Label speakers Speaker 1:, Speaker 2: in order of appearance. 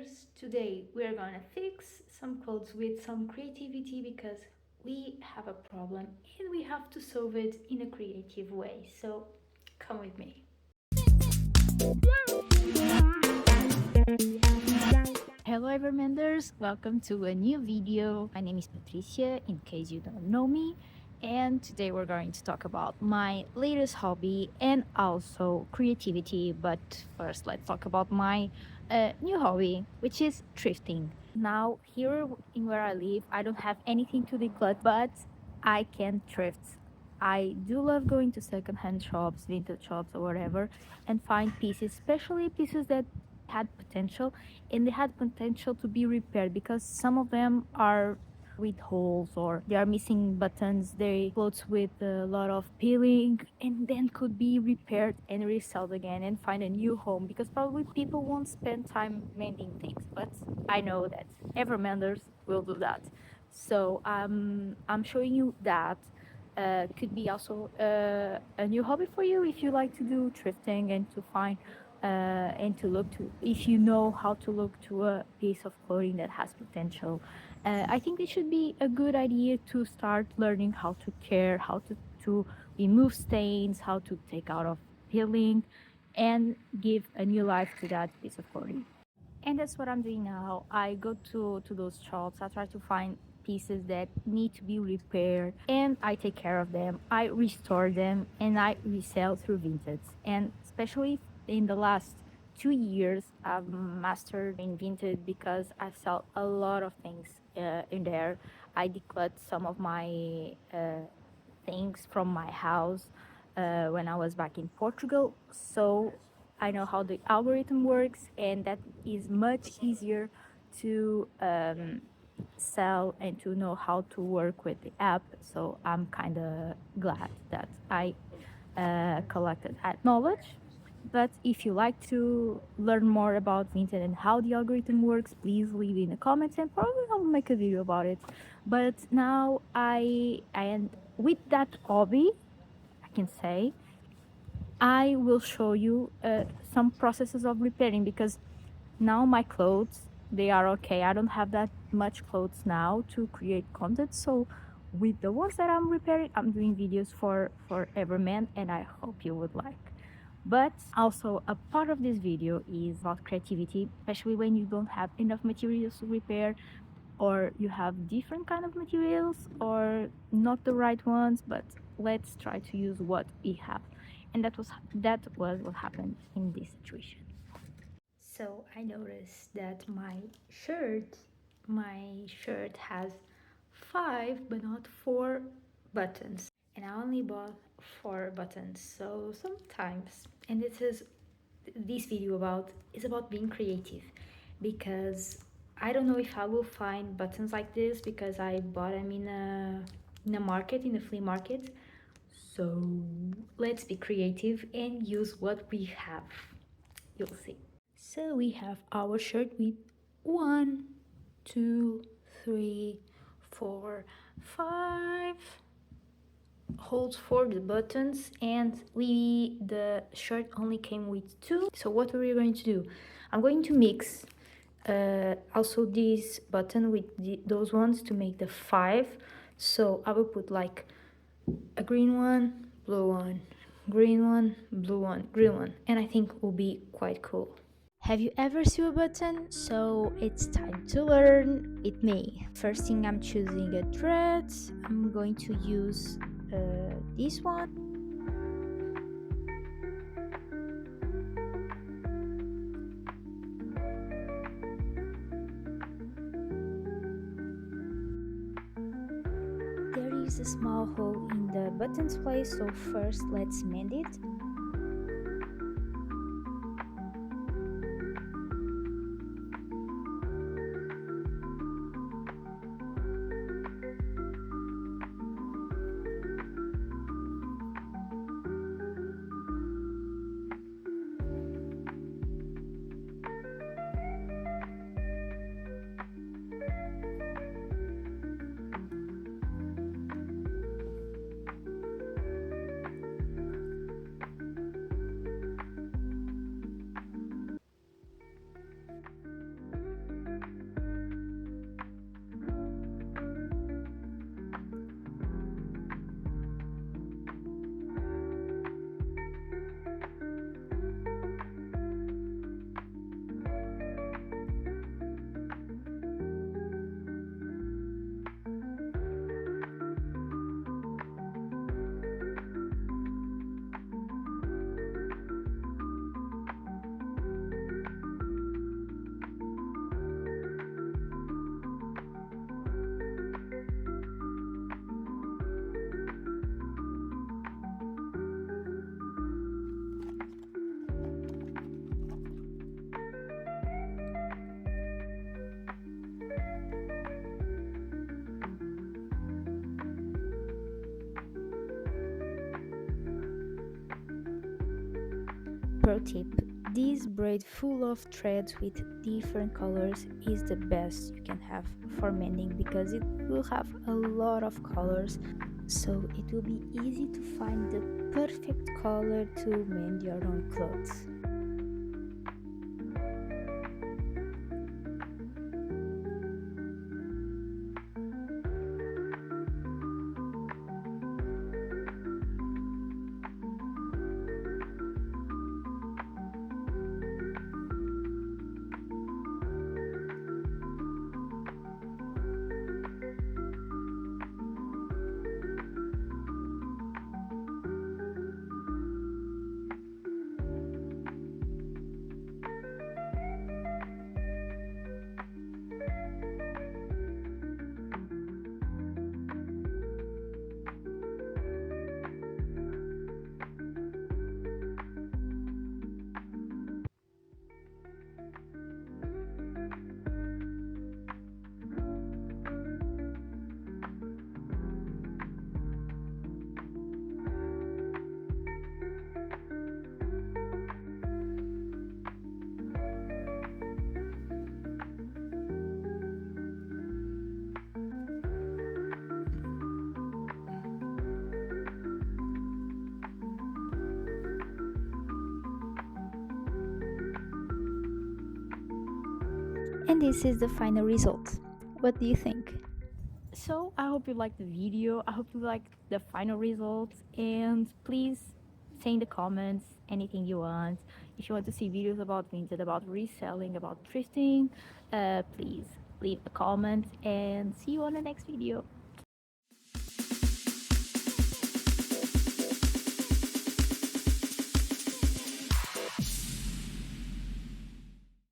Speaker 1: Evermenders. Today we're gonna fix some clothes with some creativity because we have a problem and we have to solve it in a creative way. So come with me. Hello Evermenders, welcome to a new video. My name is Patricia, in case you don't know me. And today we're going to talk about my latest hobby and also creativity. But first, let's talk about my new hobby, which is thrifting. Now, here in where I live, I don't have anything to declutter, but I can thrift. I do love going to secondhand shops, vintage shops, or whatever, and find pieces, especially pieces that had potential and they had potential to be repaired because some of them are with holes or they are missing buttons, they clothes with a lot of peeling, and then could be repaired and resold again and find a new home because probably people won't spend time mending things, but I know that Evermenders will do that. So I'm showing you that could be also a new hobby for you if you like to do thrifting and to find and to look to, if you know how to look to a piece of clothing that has potential. I think it should be a good idea to start learning how to care, how to remove stains, how to take out of peeling and give a new life to that piece of clothing. And that's what I'm doing now. I go to those shops, I try to find pieces that need to be repaired and I take care of them, I restore them, and I resell through vintage. And especially in the last 2 years I've mastered in vintage because I sell a lot of things in there. I declutter some of my things from my house when I was back in Portugal. So I know how the algorithm works, and that is much easier to sell and to know how to work with the app. So I'm kind of glad that I collected that knowledge. But if you like to learn more about Vinted and how the algorithm works, please leave in the comments and probably I'll make a video about it. But now I and with that hobby, I can say I will show you some processes of repairing because now my clothes, they are okay. I don't have that much clothes now to create content. So with the ones that I'm repairing, I'm doing videos for Everman, and I hope you would like. But also a part of this video is about creativity, especially when you don't have enough materials to repair or you have different kind of materials or not the right ones, but let's try to use what we have. And that was what happened in this situation. So I noticed that my shirt has 5 but not 4 buttons, and I only bought 4 buttons. So sometimes, and this video about is about being creative because I don't know if I will find buttons like this because I bought them in a market, in a flea market. So let's be creative and use what we have. You'll see. So we have our shirt with 1, 2, 3, 4, 5 holes for the buttons, and the shirt only came with 2. So what are we going to do? I'm going to mix also this button with those ones to make the 5. So I will put like a green one, blue one, green one, blue one, green one, and I think will be quite cool. Have you ever seen a button? So it's time to learn with me. First thing, I'm choosing a thread. I'm going to use this one. There is a small hole in the button's place, so first let's mend it. Pro tip: this braid full of threads with different colors is the best you can have for mending because it will have a lot of colors, so it will be easy to find the perfect color to mend your own clothes. And this is the final result. What do you think? So I hope you liked the video. I hope you liked the final results, and please say in the comments anything you want. If you want to see videos about vintage, about reselling, about thrifting, please leave a comment and see you on the next video.